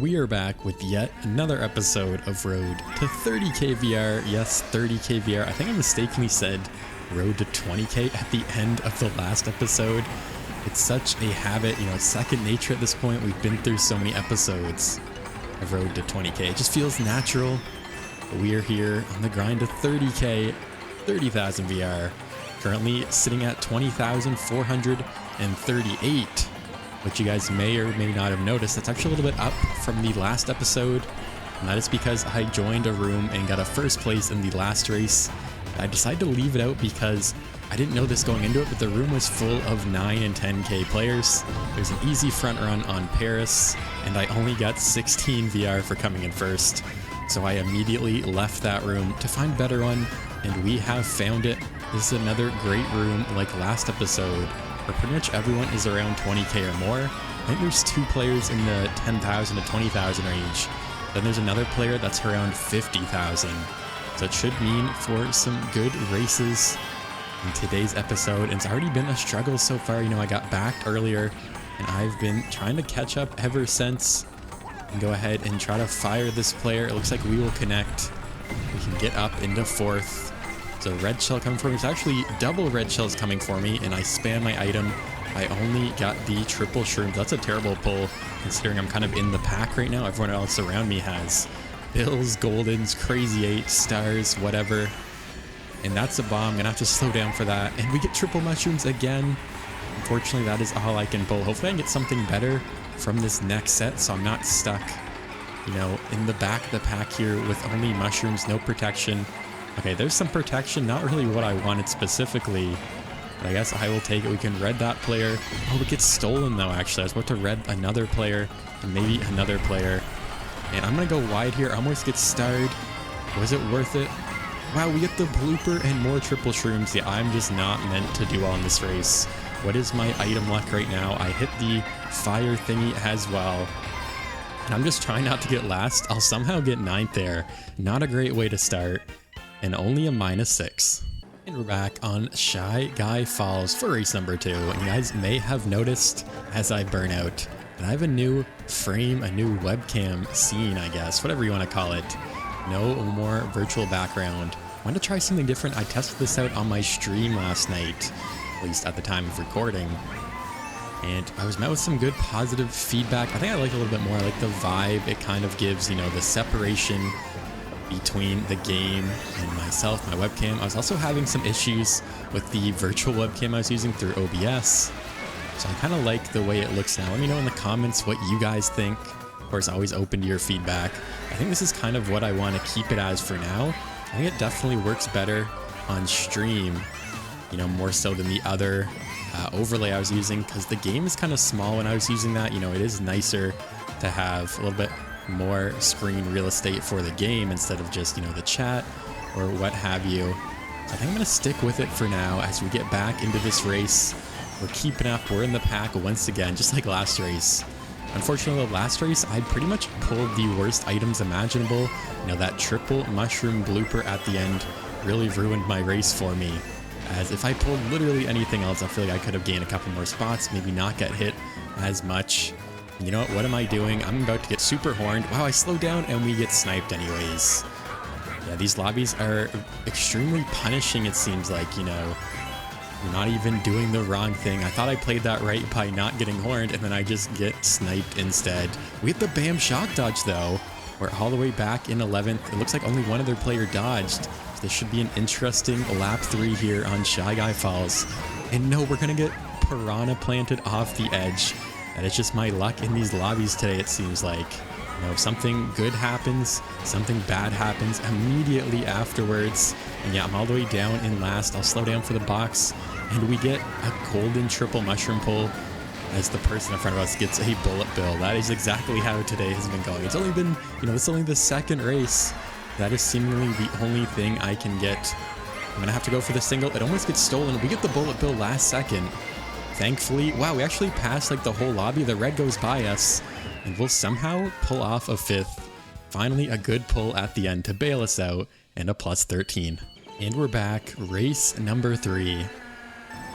we are back with yet another episode of Road to 30k VR. Yes, 30k VR. I think I mistakenly said Road to 20k at the end of the last episode. It's such a habit, it's second nature at this point. We've been through so many episodes of Road to 20k. It just feels natural. We are here on the grind to 30k, 30,000 VR. Currently sitting at 20,438. Which you guys may or may not have noticed, that's actually a little bit up from the last episode, and that is because I joined a room and got a first place in the last race. I decided to leave it out because I didn't know this going into it, but the room was full of 9 and 10k players. There's an easy front run on Paris, and I only got 16 VR for coming in first. So I immediately left that room to find a better one, and we have found it. This is another great room like last episode, where pretty much everyone is around 20k or more. I think there's 2 players in the 10,000 to 20,000 range. Then there's another player that's around 50,000. So it should mean for some good races in today's episode. And it's already been a struggle so far. I got backed earlier, and I've been trying to catch up ever since. And go ahead and try to fire this player. It looks like we will connect. We can get up into 4th. So red shell coming for me. It's actually double red shells coming for me, and I spam my item. I only got the triple shrooms. That's a terrible pull, considering I'm kind of in the pack right now. Everyone else around me has Bills, Goldens, Crazy 8, Stars, whatever. And that's a bomb. I'm going to have to slow down for that. And we get triple mushrooms again. Unfortunately, that is all I can pull. Hopefully I can get something better from this next set, so I'm not stuck, in the back of the pack here with only mushrooms, no protection. Okay, there's some protection, not really what I wanted specifically, but I guess I will take it. We can red that player. Oh, it gets stolen though, actually. I was about to red another player and maybe another player. And I'm going to go wide here. I almost get starred. Was it worth it? Wow, we get the blooper and more triple shrooms. Yeah, I'm just not meant to do well in this race. What is my item luck right now? I hit the fire thingy as well. And I'm just trying not to get last. I'll somehow get 9th there. Not a great way to start. And only a -6. And we're back on Shy Guy Falls for race number 2. And you guys may have noticed as I burn out that I have a new frame, a new webcam scene, I guess, whatever you want to call it. No more virtual background. I wanted to try something different. I tested this out on my stream last night, at least at the time of recording. And I was met with some good positive feedback. I think I like it a little bit more. I like the vibe it kind of gives, the separation between the game and myself, my webcam. I was also having some issues with the virtual webcam I was using through OBS. So I kind of like the way it looks now. Let me know in the comments what you guys think. Of course, always open to your feedback. I think this is kind of what I want to keep it as for now. I think it definitely works better on stream, more so than the other overlay I was using, because the game is kind of small when I was using that. It is nicer to have a little bit more screen real estate for the game instead of just, the chat or what have you. So I think I'm going to stick with it for now as we get back into this race. We're keeping up. We're in the pack once again, just like last race. Unfortunately, the last race, I pretty much pulled the worst items imaginable. That triple mushroom blooper at the end really ruined my race for me. As if I pulled literally anything else, I feel like I could have gained a couple more spots, maybe not get hit as much. You know what am I doing? I'm about to get super horned. Wow, I slowed down and we get sniped anyways. Yeah, these lobbies are extremely punishing, it seems like, you're not even doing the wrong thing. I thought I played that right by not getting horned, and then I just get sniped instead. We hit the bam shock dodge though. We're all the way back in 11th. It looks like only one other player dodged. So this should be an interesting lap 3 here on Shy Guy Falls. And no, we're gonna get piranha planted off the edge. That is just my luck in these lobbies today, it seems like. If something good happens, something bad happens immediately afterwards. And yeah, I'm all the way down in last. I'll slow down for the box, and we get a golden triple mushroom pull as the person in front of us gets a bullet bill. That is exactly how today has been going. It's only been, it's only the second race. That is seemingly the only thing I can get. I'm going to have to go for the single. It almost gets stolen. We get the bullet bill last second. Thankfully, wow, we actually passed like the whole lobby. The red goes by us, and we'll somehow pull off a 5th. Finally, a good pull at the end to bail us out, and a +13. And we're back, race number 3.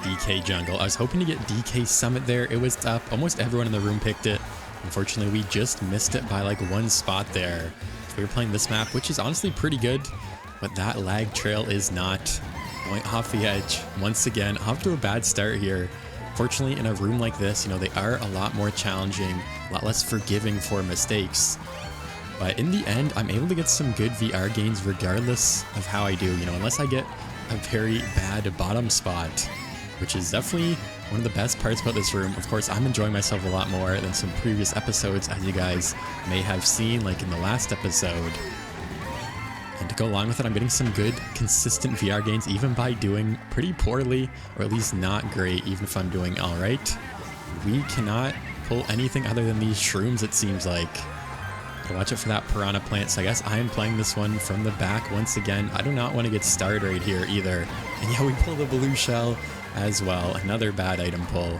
DK Jungle. I was hoping to get DK Summit there. It was up. Almost everyone in the room picked it. Unfortunately, we just missed it by like one spot there. So we were playing this map, which is honestly pretty good, but that lag trail is not. Going off the edge once again, off to a bad start here. Fortunately, in a room like this, you know, they are a lot more challenging, a lot less forgiving for mistakes. But in the end, I'm able to get some good VR gains regardless of how I do, you know, unless I get a very bad bottom spot, which is definitely one of the best parts about this room. Of course, I'm enjoying myself a lot more than some previous episodes, as you guys may have seen, like in the last episode. And to go along with it, I'm getting some good, consistent VR gains, even by doing pretty poorly, or at least not great, even if I'm doing all right. We cannot pull anything other than these shrooms, it seems like. Gotta watch out for that piranha plant, so I guess I am playing this one from the back once again. I do not want to get starred right here either. And yeah, we pull the blue shell as well. Another bad item pull.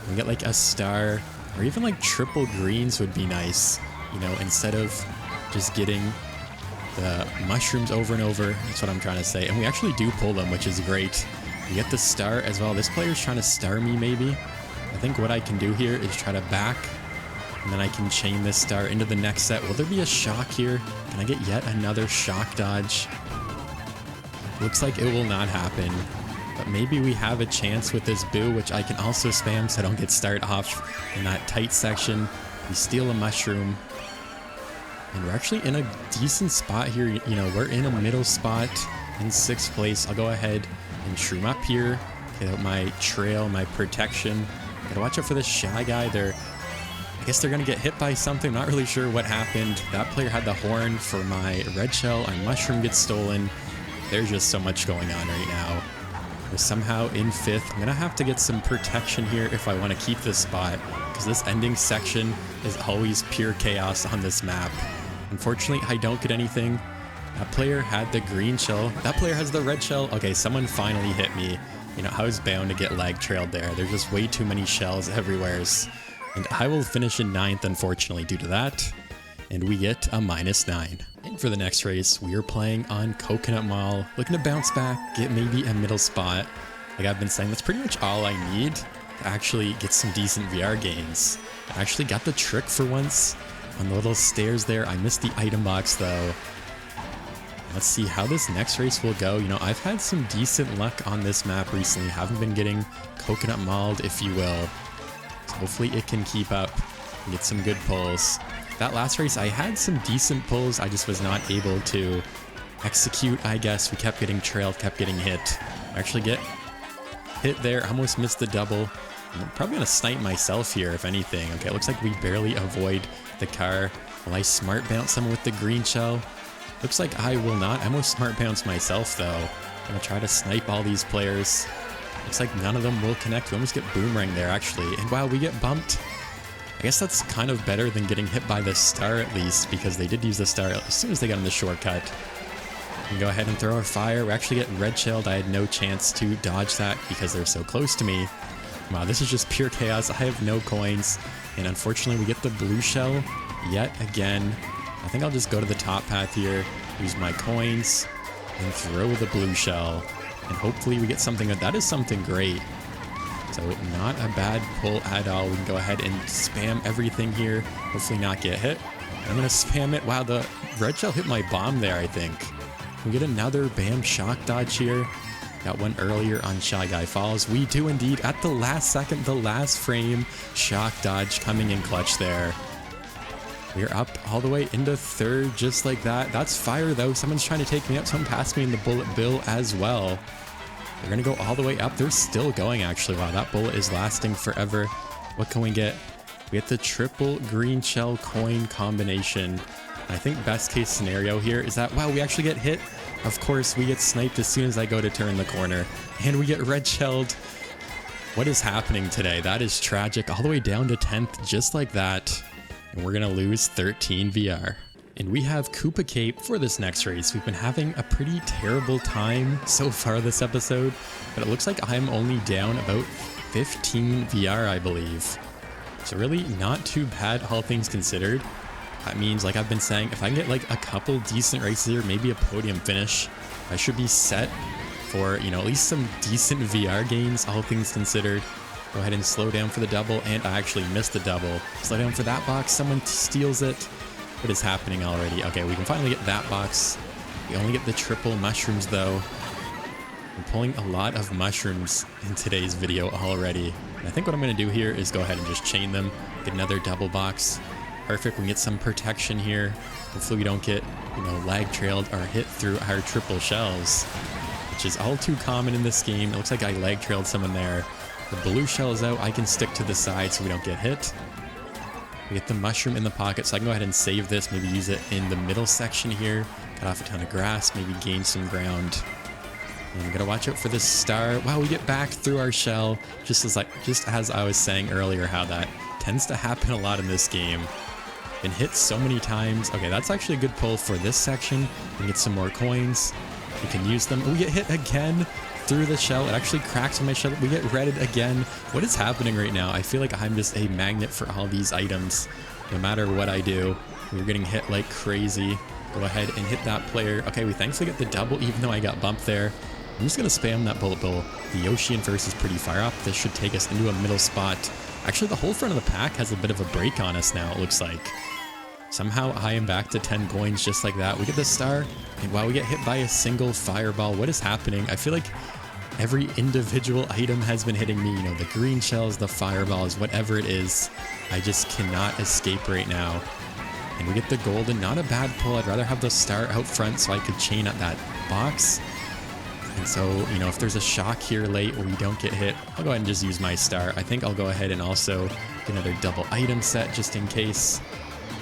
We get like a star, or even like triple greens would be nice, you know, instead of just getting the mushrooms over and over. That's what I'm trying to say. And we actually do pull them, which is great. We get the star as well. This player's trying to star me, maybe. I think what I can do here is try to back, and then I can chain this star into the next set. Will there be a shock here? Can I get yet another shock dodge? Looks like it will not happen. But maybe we have a chance with this boo, which I can also spam so I don't get started off in that tight section. We steal a mushroom. And we're actually in a decent spot here. You know, we're in a middle spot in 6th place. I'll go ahead and shroom up here. Get out my trail, my protection. Gotta watch out for this shy guy. I guess they're gonna get hit by something. Not really sure what happened. That player had the horn for my red shell. Our mushroom gets stolen. There's just so much going on right now. We're somehow in 5th. I'm gonna have to get some protection here if I want to keep this spot, because this ending section is always pure chaos on this map. Unfortunately, I don't get anything. That player had the green shell. That player has the red shell. Okay, someone finally hit me. You know, I was bound to get lag trailed there. There's just way too many shells everywhere. And I will finish in 9th, unfortunately, due to that. And we get a -9. And for the next race, we are playing on Coconut Mall. Looking to bounce back, get maybe a middle spot. Like I've been saying, that's pretty much all I need to actually get some decent VR gains. I actually got the trick for once on the little stairs there. I missed the item box though. Let's see how this next race will go. You know, I've had some decent luck on this map recently. Haven't been getting coconut mauled, if you will. So hopefully it can keep up and get some good pulls. That last race, I had some decent pulls. I just was not able to execute, I guess. We kept getting trailed, kept getting hit. I actually get hit there. Almost missed the double. I'm probably going to snipe myself here, if anything. Okay, it looks like we barely avoid the car. Will I smart bounce someone with the green shell? Looks like I will not. I almost smart bounce myself, though. I'm going to try to snipe all these players. Looks like none of them will connect. We almost get boomerang there, actually. And wow, we get bumped. I guess that's kind of better than getting hit by the star, at least, because they did use the star as soon as they got in the shortcut. We can go ahead and throw our fire. We actually get red shelled. I had no chance to dodge that because they're so close to me. Wow, this is just pure chaos. I have no coins. And unfortunately, we get the blue shell yet again. I think I'll just go to the top path here, use my coins, and throw the blue shell. And hopefully we get something that is something great. So not a bad pull at all. We can go ahead and spam everything here. Hopefully not get hit. I'm going to spam it. Wow, the red shell hit my bomb there, I think. We get another bam shock dodge here. Got one earlier on Shy Guy Falls. We do indeed, at the last second, the last frame, shock dodge coming in clutch there. We're up all the way into 3rd, just like that. That's fire, though. Someone's trying to take me out. Someone passed me in the bullet bill as well. They're going to go all the way up. They're still going, actually. Wow, that bullet is lasting forever. What can we get? We get the triple green shell coin combination. I think best case scenario here is that, wow, we actually get hit. Of course, we get sniped as soon as I go to turn the corner. And we get red shelled. What is happening today? That is tragic. All the way down to 10th, just like that. And we're going to lose 13 VR. And we have Koopa Cape for this next race. We've been having a pretty terrible time so far this episode, but it looks like I'm only down about 15 VR, I believe. So really not too bad, all things considered. That means, like I've been saying, if I can get like a couple decent races here, maybe a podium finish, I should be set for, you know, at least some decent VR gains, all things considered. Go ahead and slow down for the double, and I actually missed the double. Slow down for that box. Someone steals it. What is happening already? Okay, we can finally get that box. We only get the triple mushrooms, though. I'm pulling a lot of mushrooms in today's video already. And I think what I'm going to do here is go ahead and just chain them. Get another double box. Perfect. We can get some protection here. Hopefully we don't get, lag trailed or hit through our triple shells, which is all too common in this game. It looks like I lag trailed someone there. The blue shell is out. I can stick to the side so we don't get hit. We get the mushroom in the pocket, so I can go ahead and save this. Maybe use it in the middle section here. Cut off a ton of grass. Maybe gain some ground. And we gotta watch out for this star. Wow, we get back through our shell. Just as I was saying earlier, how that tends to happen a lot in this game. Been hit so many times. Okay, that's actually a good pull for this section. We can get some more coins. We can use them. We get hit again through the shell. It actually cracks on my shell. We get redded again. What is happening right now? I feel like I'm just a magnet for all these items. No matter what I do, we're getting hit like crazy. Go ahead and hit that player. Okay, we thankfully get the double, even though I got bumped there. I'm just going to spam that bullet bill. The Yoshi in first is pretty far up. This should take us into a middle spot. Actually, the whole front of the pack has a bit of a break on us now, it looks like. Somehow I am back to 10 coins just like that. We get the star, and wow, we get hit by a single fireball. What is happening? I feel like every individual item has been hitting me. The green shells, the fireballs, whatever it is. I just cannot escape right now. And we get the golden. Not a bad pull. I'd rather have the star out front so I could chain at that box. And so, if there's a shock here late or we don't get hit, I'll go ahead and just use my star. I think I'll go ahead and also get another double item set just in case.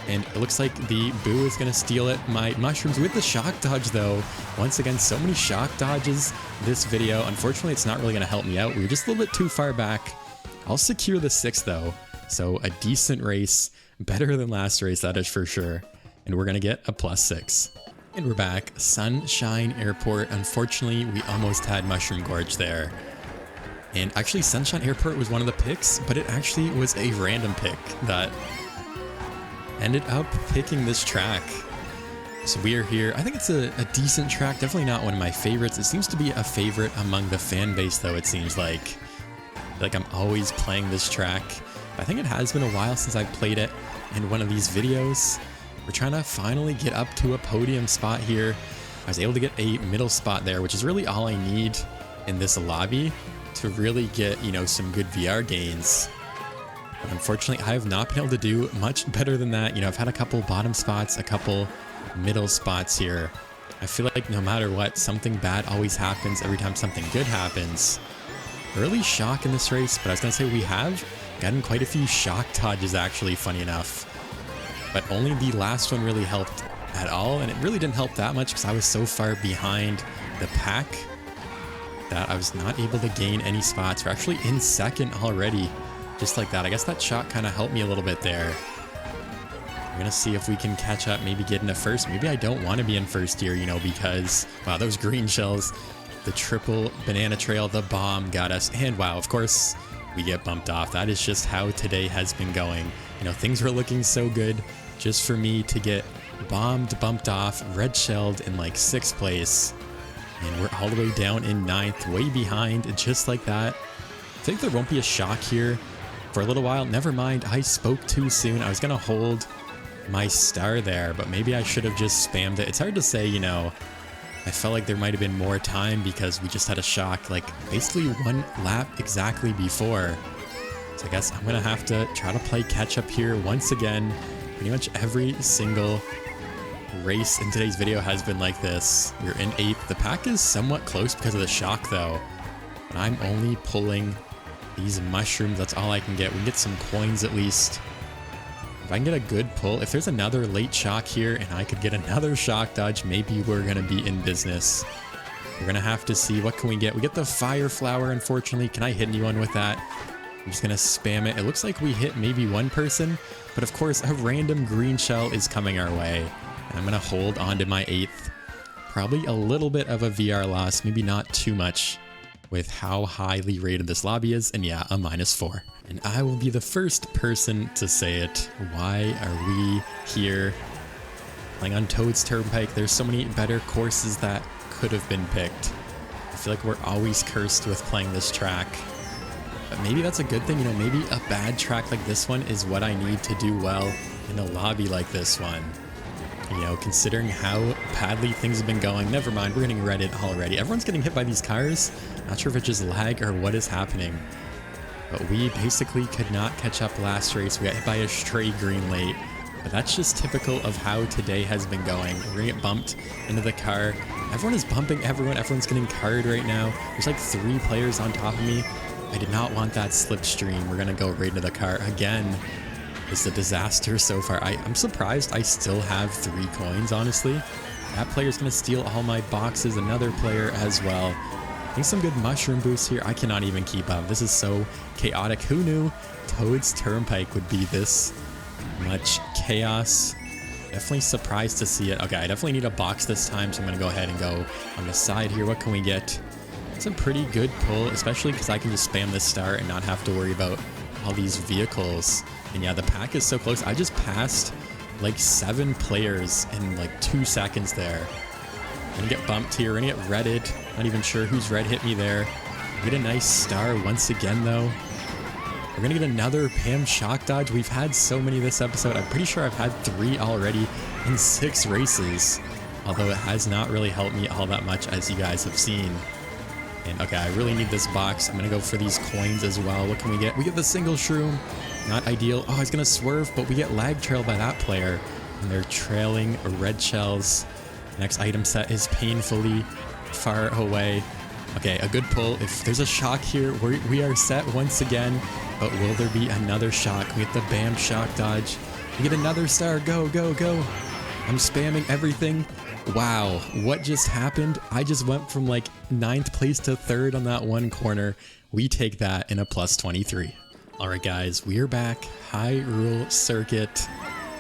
And it looks like the Boo is going to steal it. My mushrooms with the shock dodge, though. Once again, so many shock dodges this video. Unfortunately, it's not really going to help me out. We were just a little bit too far back. I'll secure the 6th, though. So a decent race. Better than last race, that is for sure. And we're going to get a +6. And we're back. Sunshine Airport. Unfortunately, we almost had Mushroom Gorge there. And actually, Sunshine Airport was one of the picks, but it actually was a random pick that ended up picking this track. So we are here. I think it's a decent track. Definitely not one of my favorites. It seems to be a favorite among the fan base, though, it seems like. Like I'm always playing this track. I think it has been a while since I've played it in one of these videos. We're trying to finally get up to a podium spot here. I was able to get a middle spot there, which is really all I need in this lobby to really get, some good VR gains. But unfortunately, I have not been able to do much better than that. I've had a couple bottom spots, a couple middle spots here. I feel like no matter what, something bad always happens every time something good happens. Early shock in this race, but I was going to say we have gotten quite a few shock dodges, actually, funny enough. But only the last one really helped at all, and it really didn't help that much because I was so far behind the pack that I was not able to gain any spots. We're actually in 2nd already, just like that. I guess that shot kind of helped me a little bit there. We're gonna see if we can catch up, maybe get into 1st. Maybe I don't want to be in 1st here, because, wow, those green shells, the triple banana trail, the bomb got us, and wow, of course, we get bumped off. That is just how today has been going. Things were looking so good just for me to get bombed, bumped off, red shelled in like 6th place. And we're all the way down in 9th, way behind, just like that. I think there won't be a shock here for a little while. Never mind, I spoke too soon. I was going to hold my star there, but maybe I should have just spammed it. It's hard to say, I felt like there might have been more time because we just had a shock, like basically 1 lap exactly before. So I guess I'm going to have to try to play catch up here once again. Pretty much every single race in today's video has been like this. We're in 8th. The pack is somewhat close because of the shock, though. And I'm only pulling these mushrooms. That's all I can get. We can get some coins at least. If I can get a good pull, if there's another late shock here and I could get another shock dodge, maybe we're going to be in business. We're going to have to see. What can we get? We get the fire flower, unfortunately. Can I hit anyone with that? I'm just going to spam it. It looks like we hit maybe one person, but of course a random green shell is coming our way. And I'm going to hold on to my 8th. Probably a little bit of a VR loss, maybe not too much with how highly rated this lobby is. And yeah, a -4. And I will be the first person to say it. Why are we here playing on Toad's Turnpike? There's so many better courses that could have been picked. I feel like we're always cursed with playing this track. But maybe that's a good thing, you know, maybe a bad track like this one is what I need to do well in a lobby like this one. You know, considering how badly things have been going. Never mind, we're getting Reddit already. Everyone's getting hit by these cars. Not sure if it's just lag or what is happening. But we basically could not catch up last race. We got hit by a stray green late. But that's just typical of how today has been going. We're gonna get bumped into the car. Everyone is bumping everyone. Everyone's getting carred right now. There's like 3 players on top of me. I did not want that slipstream. We're gonna go right into the car again. It's a disaster so far. I'm surprised I still have 3 coins, honestly. That player's gonna steal all my boxes. Another player as well. I think some good mushroom boosts here. I cannot even keep up. This is so chaotic. Who knew Toad's Turnpike would be this much chaos? Definitely surprised to see it. Okay, I definitely need a box this time, so I'm gonna go ahead and go on the side here. What can we get? It's a pretty good pull, especially because I can just spam this star and not have to worry about all these vehicles. And yeah, the pack is so close. I just passed like 7 players in like 2 seconds there. I'm gonna get bumped here. We're gonna get redded. Not even sure whose red hit me there. Get a nice star once again though. We're gonna get another Pam shock dodge. We've had so many this episode. I'm pretty sure I've had 3 already in 6 races. Although it has not really helped me all that much, as you guys have seen. And okay, I really need this box. I'm gonna go for these coins as well. What can we get? We get the single shroom. Not ideal. Oh, he's gonna swerve, but we get lag trailed by that player. And they're trailing red shells. Next item set is painfully far away. Okay, a good pull. If there's a shock here, we are set once again. But will there be another shock? We get the Bam shock dodge. We get another star. Go, go, go. I'm spamming everything. Wow, what just happened? I just went from like 9th place to 3rd on that one corner. We take that in a plus 23. All right, guys, we are back. Hyrule Circuit.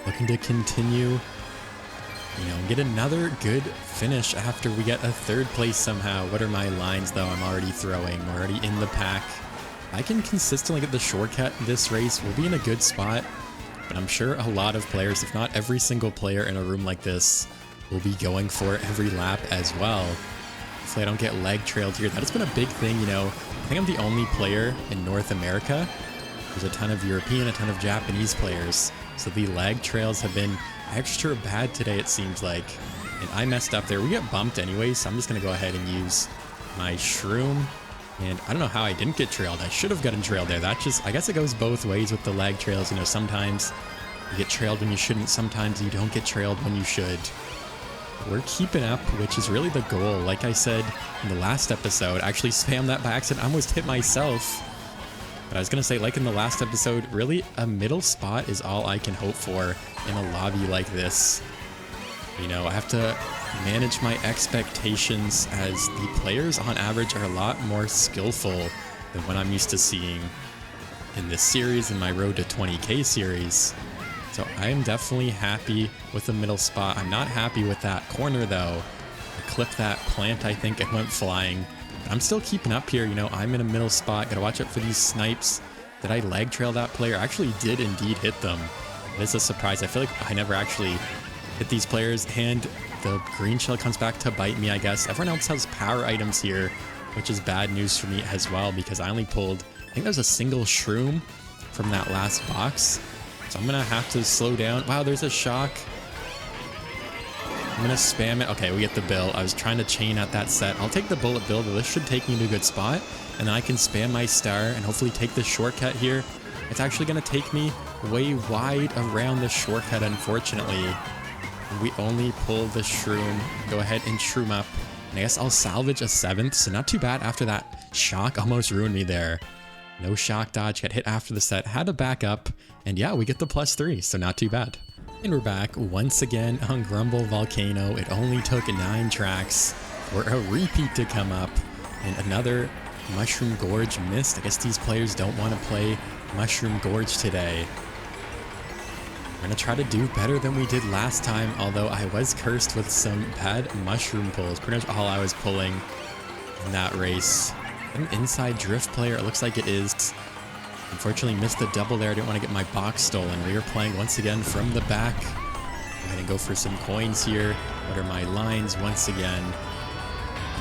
Looking to continue, you know, get another good finish after we get a 3rd place somehow. What are my lines, though? I'm already throwing. We're already in the pack. I can consistently get the shortcut this race. We'll be in a good spot, but I'm sure a lot of players, if not every single player in a room like this, will be going for it every lap as well. Hopefully I don't get leg trailed here. That has been a big thing, you know. I think I'm the only player in North America. There's a ton of European, a ton of Japanese players. So the lag trails have been extra bad today, it seems like. And I messed up there. We get bumped anyway, so I'm just going to go ahead and use my shroom. And I don't know how I didn't get trailed. I should have gotten trailed there. That just, I guess it goes both ways with the lag trails. You know, sometimes you get trailed when you shouldn't. Sometimes you don't get trailed when you should. We're keeping up, which is really the goal. Like I said in the last episode, I actually spammed that by accident. I almost hit myself. But I was going to say, like in the last episode, really a middle spot is all I can hope for in a lobby like this. You know, I have to manage my expectations as the players on average are a lot more skillful than what I'm used to seeing in this series, in my Road to 20K series. So I am definitely happy with the middle spot. I'm not happy with that corner though. I clipped that plant, I think, and went flying. But I'm still keeping up here, you know, I'm in a middle spot. Gotta watch out for these snipes. Did I lag trail that player? I actually did indeed hit them. It is a surprise. I feel like I never actually hit these players, and the green shell comes back to bite me, I guess. Everyone else has power items here, which is bad news for me as well, because I only pulled, I think there's a single shroom from that last box. So I'm gonna have to slow down. Wow, there's a shock. I'm gonna spam it. Okay, we get the bill. I was trying to chain at that set. I'll take the bullet bill, but this should take me to a good spot. And then I can spam my star and hopefully take the shortcut here. It's actually gonna take me way wide around the shortcut, unfortunately. We only pull the shroom. Go ahead and shroom up. And I guess I'll salvage a 7th, so not too bad after that shock almost ruined me there. No shock dodge, got hit after the set, had to back up, and yeah, we get the +3, so not too bad. And we're back once again on Grumble Volcano. It only took 9 tracks for a repeat to come up, and another Mushroom Gorge missed. I guess these players don't want to play Mushroom Gorge today. We're going to try to do better than we did last time, although I was cursed with some bad mushroom pulls. Pretty much all I was pulling in that race. An inside drift player, it looks like it is. Unfortunately missed the double there. I didn't want to get my box stolen. We are playing once again from the back. Go ahead and go for some coins here. What are my lines once again?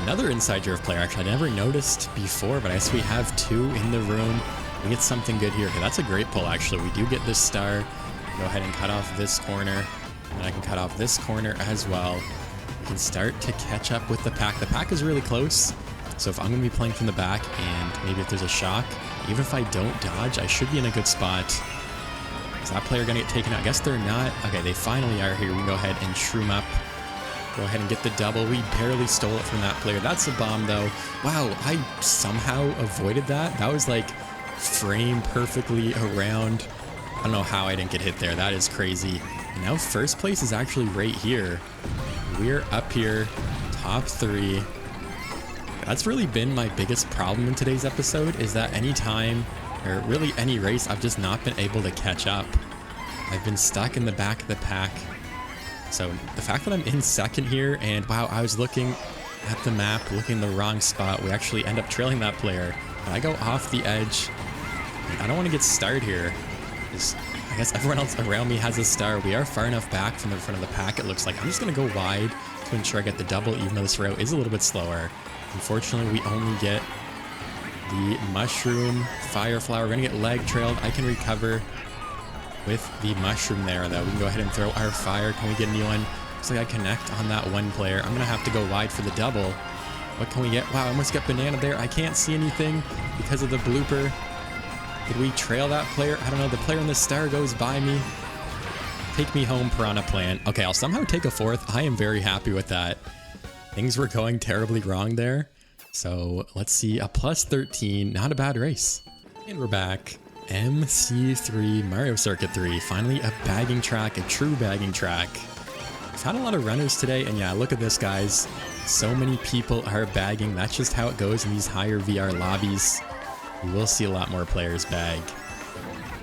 Another inside drift player, actually I never noticed before, but I guess we have 2 in the room. We get something good here. Okay, that's a great pull, actually. We do get this star. Go ahead and cut off this corner. And I can cut off this corner as well. We can start to catch up with the pack. The pack is really close. So if I'm going to be playing from the back and maybe if there's a shock, even if I don't dodge, I should be in a good spot. Is that player going to get taken out? I guess they're not. Okay, they finally are here. We can go ahead and shroom up. Go ahead and get the double. We barely stole it from that player. That's a bomb, though. Wow, I somehow avoided that. That was like framed perfectly around. I don't know how I didn't get hit there. That is crazy. And now first place is actually right here. We're up here, top 3. That's really been my biggest problem in today's episode, is that any time, or really any race, I've just not been able to catch up. I've been stuck in the back of the pack. So the fact that I'm in second here, and wow, I was looking at the map, looking in the wrong spot. We actually end up trailing that player. But I go off the edge. And I don't want to get starred here. I guess everyone else around me has a star. We are far enough back from the front of the pack, it looks like. I'm just going to go wide to ensure I get the double, even though this route is a little bit slower. Unfortunately, we only get the mushroom, fire flower. We're going to get leg trailed. I can recover with the mushroom there, though. We can go ahead and throw our fire. Can we get a new one? Looks like I connect on that one player. I'm going to have to go wide for the double. What can we get? Wow, I almost got banana there. I can't see anything because of the blooper. Did we trail that player? I don't know. The player in the star goes by me. Take me home, Piranha Plant. Okay, I'll somehow take a 4th. I am very happy with that. Things were going terribly wrong there. So let's see. A plus 13. Not a bad race. And we're back. MC3, Mario Circuit 3. Finally a bagging track, a true bagging track. We've had a lot of runners today, and yeah, look at this, guys. So many people are bagging. That's just how it goes in these higher VR lobbies. We will see a lot more players bag.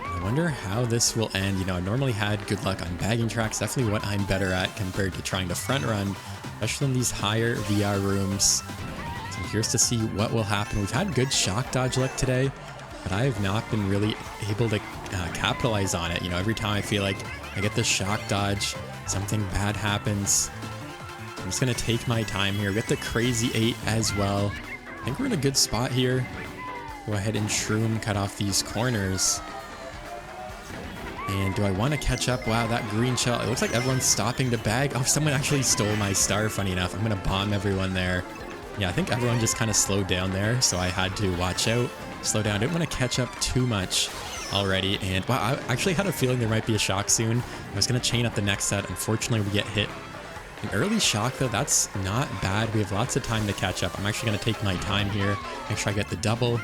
I wonder how this will end. You know, I've normally had good luck on bagging tracks. Definitely what I'm better at compared to trying to front run, especially in these higher VR rooms. So I'm curious to see what will happen. We've had good shock dodge luck today, but I have not been really able to capitalize on it. You know, every time I feel like I get the shock dodge, something bad happens. I'm just going to take my time here. Get the crazy 8 as well. I think we're in a good spot here. Go ahead and shroom, cut off these corners. And do I want to catch up? Wow, that green shell. It looks like everyone's stopping to bag. Oh, someone actually stole my star, funny enough. I'm going to bomb everyone there. Yeah, I think everyone just kind of slowed down there, so I had to watch out, slow down. I didn't want to catch up too much already. And wow, I actually had a feeling there might be a shock soon. I was going to chain up the next set. Unfortunately, we get hit. An early shock, though, that's not bad. We have lots of time to catch up. I'm actually going to take my time here, make sure I get the double.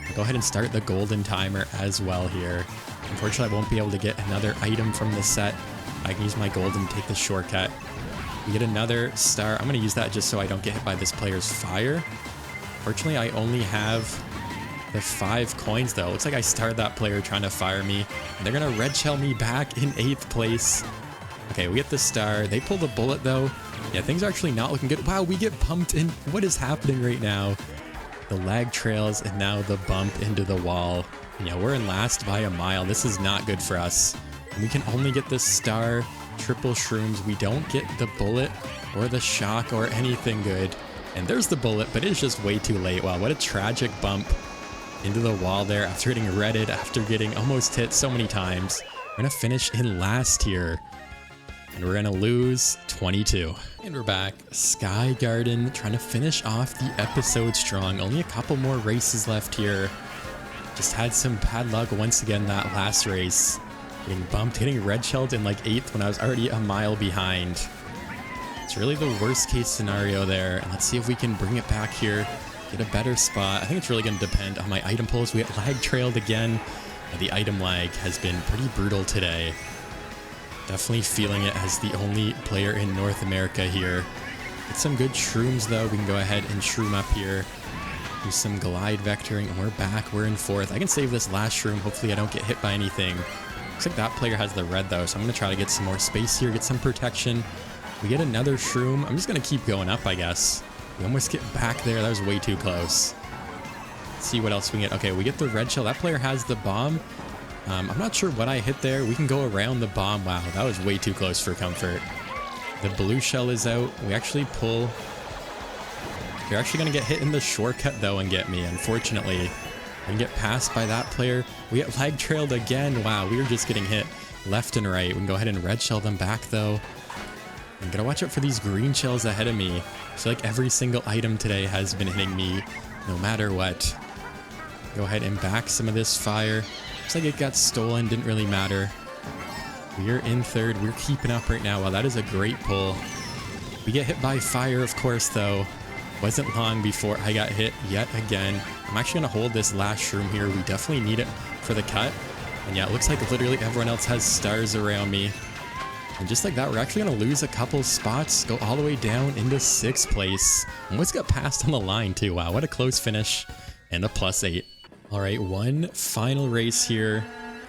I'll go ahead and start the golden timer as well here. Unfortunately, I won't be able to get another item from the set. I can use my golden to take the shortcut. We get another star. I'm going to use that just so I don't get hit by this player's fire. Fortunately, I only have the 5 coins, though. Looks like I starred that player trying to fire me. And they're going to red shell me back in 8th place. Okay, we get the star. They pull the bullet, though. Yeah, things are actually not looking good. Wow, we get pumped in. What is happening right now? The lag trails and now the bump into the wall. Yeah, we're in last by a mile. This is not good for us. And we can only get the star, triple shrooms. We don't get the bullet or the shock or anything good. And there's the bullet, but it's just way too late. Wow, what a tragic bump into the wall there after getting redded, after getting almost hit so many times. We're going to finish in last here. And we're going to lose 22. And we're back. Sky Garden trying to finish off the episode strong. Only a couple more races left here. Just had some bad luck once again that last race. Getting bumped, getting red shelled in like 8th when I was already a mile behind. It's really the worst case scenario there. And let's see if we can bring it back here. Get a better spot. I think it's really going to depend on my item pulls. We get lag trailed again. The item lag has been pretty brutal today. Definitely feeling it as the only player in North America here. Get some good shrooms, though. We can go ahead and shroom up here. Do some glide vectoring, and we're back. We're in 4th. I can save this last shroom. Hopefully I don't get hit by anything. Looks like that player has the red, though, so I'm going to try to get some more space here, get some protection. We get another shroom. I'm just going to keep going up, I guess. We almost get back there. That was way too close. Let's see what else we get. Okay, we get the red shell. That player has the bomb. I'm not sure what I hit there. We can go around the bomb. Wow, that was way too close for comfort. The blue shell is out. We actually pull. You're actually going to get hit in the shortcut, though, and get me, unfortunately. and get passed by that player. We get lag trailed again. Wow, we were just getting hit left and right. We can go ahead and red shell them back though. I'm gonna watch out for these green shells ahead of me. I feel like every single item today has been hitting me, no matter what. Go ahead and back some of this fire. Looks like it got stolen, didn't really matter. We're in third, we're keeping up right now. Wow, that is a great pull. We get hit by fire, of course, though. Wasn't long before I got hit yet again. I'm actually gonna hold this last shroom here. We definitely need it for the cut. And yeah, it looks like literally everyone else has stars around me. And just like that, we're actually gonna lose a couple spots, go all the way down into 6th place. Almost got passed on the line too. Wow, what a close finish. And a +8. All right, one final race here.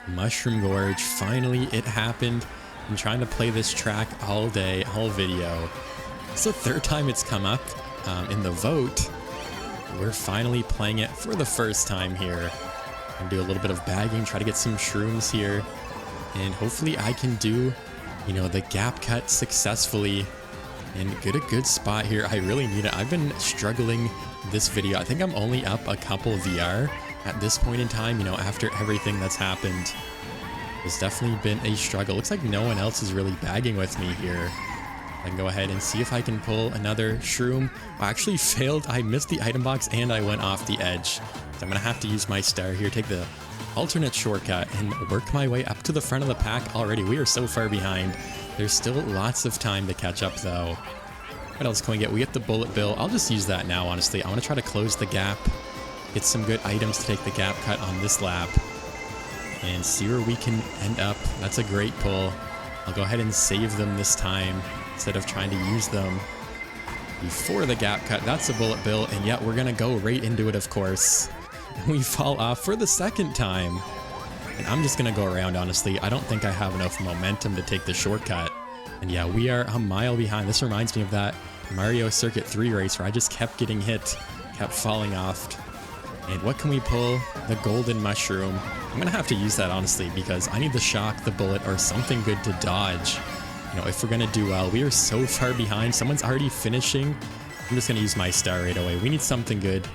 Mushroom Gorge. Finally, it happened. I'm trying to play this track all day, all video. It's the 3rd time it's come up in the vote. We're finally playing it for the first time here. And do a little bit of bagging, try to get some shrooms here. And hopefully I can do, you know, the gap cut successfully and get a good spot here. I really need it. I've been struggling this video. I think I'm only up a couple VR at this point in time, you know, after everything that's happened. It's definitely been a struggle. Looks like no one else is really bagging with me here. I can go ahead and see if I can pull another shroom. I actually failed. I missed the item box and I went off the edge. So I'm gonna have to use my star here, take the alternate shortcut and work my way up to the front of the pack already. We are so far behind. There's still lots of time to catch up though. What else can we get? We get the bullet bill. I'll just use that now, honestly. I want to try to close the gap, get some good items to take the gap cut on this lap, and see where we can end up. That's a great pull. I'll go ahead and save them this time instead of trying to use them before the gap cut. That's a bullet bill, and yet we're gonna go right into it, of course. We fall off for the 2nd time. And I'm just gonna go around, honestly. I don't think I have enough momentum to take the shortcut. And yeah, we are a mile behind. This reminds me of that Mario Circuit 3 race where I just kept getting hit, kept falling off. And what can we pull? The golden mushroom. I'm gonna have to use that, honestly, because I need the shock, the bullet, or something good to dodge. You know, if we're gonna do well. We are so far behind. Someone's already finishing. I'm just gonna use my star right away. We need something good.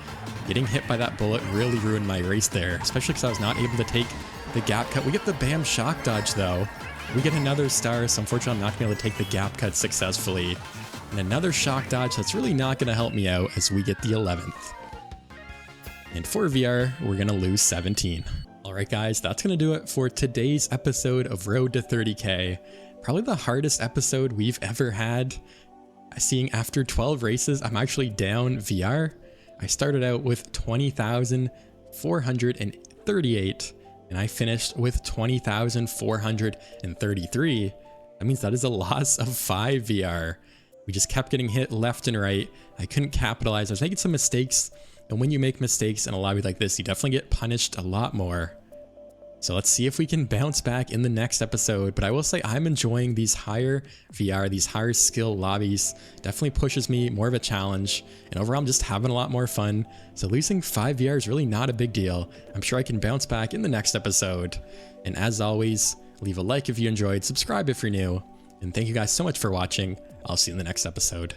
Getting hit by that bullet really ruined my race there, especially because I was not able to take the gap cut. We get the bam shock dodge though. We get another star, so unfortunately I'm not gonna be able to take the gap cut successfully. And another shock dodge that's really not gonna help me out as we get the 11th. And for VR, we're gonna lose 17. Alright guys, that's gonna do it for today's episode of Road to 30K. Probably the hardest episode we've ever had. Seeing after 12 races, I'm actually down VR. I started out with 20,438 and I finished with 20,433. That means that is a loss of 5 VR. We just kept getting hit left and right. I couldn't capitalize. I was making some mistakes. And when you make mistakes in a lobby like this, you definitely get punished a lot more. So let's see if we can bounce back in the next episode. But I will say I'm enjoying these higher VR, these higher skill lobbies. Definitely pushes me, more of a challenge. And overall, I'm just having a lot more fun. So losing 5 VR is really not a big deal. I'm sure I can bounce back in the next episode. And as always, leave a like if you enjoyed, subscribe if you're new. And thank you guys so much for watching. I'll see you in the next episode.